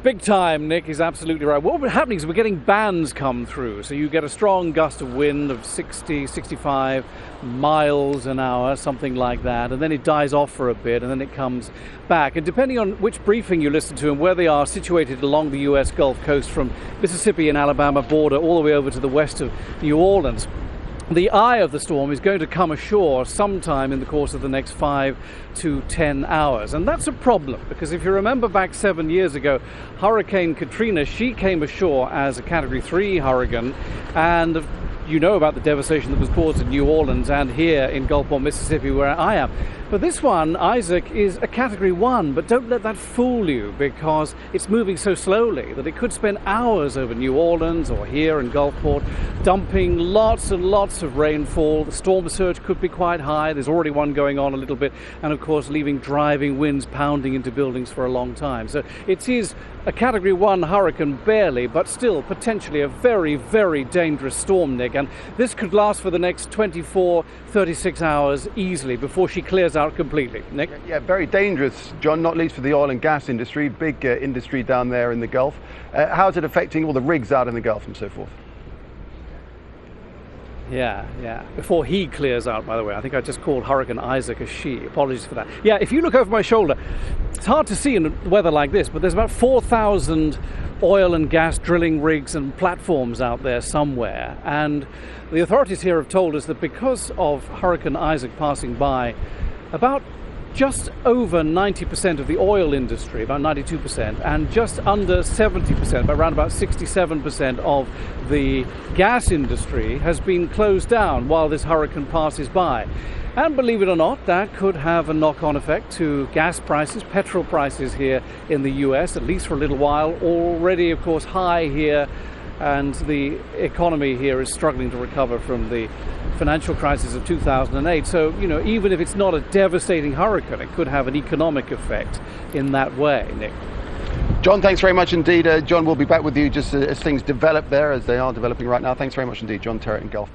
Big time, Nick is absolutely right. What was happening is we're getting bands come through. So you get a strong gust of wind of 60, 65 miles an hour, something like that. And then it dies off for a bit and then it comes back. And depending on which briefing you listen to and where they are situated along the US Gulf Coast from Mississippi and Alabama border all the way over to the west of New Orleans, the eye of the storm is going to come ashore sometime in the course of the next 5 to 10 hours. And that's a problem, because if you remember back 7 years ago, Hurricane Katrina, she came ashore as a Category 3 hurricane, and you know about the devastation that was caused in New Orleans and here in Gulfport, Mississippi, where I am. But this one, Isaac, is a Category 1, but don't let that fool you, because it's moving so slowly that it could spend hours over New Orleans or here in Gulfport, dumping lots and lots of rainfall. The storm surge could be quite high. There's already one going on a little bit, and of course leaving driving winds pounding into buildings for a long time. So it is a Category 1 hurricane, barely, but still potentially a very, very dangerous storm, Nick. And this could last for the next 24, 36 hours easily before she clears out completely. Nick? Yeah, very dangerous, John, not least for the oil and gas industry, big industry down there in the Gulf. How is it affecting all the rigs out in the Gulf and so forth? Yeah. Before he clears out, by the way. I think I just called Hurricane Isaac a she. Apologies for that. Yeah, if you look over my shoulder, it's hard to see in weather like this, but there's about 4,000 oil and gas drilling rigs and platforms out there somewhere. And the authorities here have told us that because of Hurricane Isaac passing by, about just over 90% of the oil industry, about 92%, and just under 70%, around about 67% of the gas industry has been closed down while this hurricane passes by. And believe it or not, that could have a knock-on effect to gas prices, petrol prices here in the US, at least for a little while. Already, of course, high here, and the economy here is struggling to recover from the financial crisis of 2008. So, you know, even if it's not a devastating hurricane, it could have an economic effect in that way, Nick. John, thanks very much indeed. John, we'll be back with you just as things develop there, as they are developing right now. Thanks very much indeed, John Terrett in Gulf.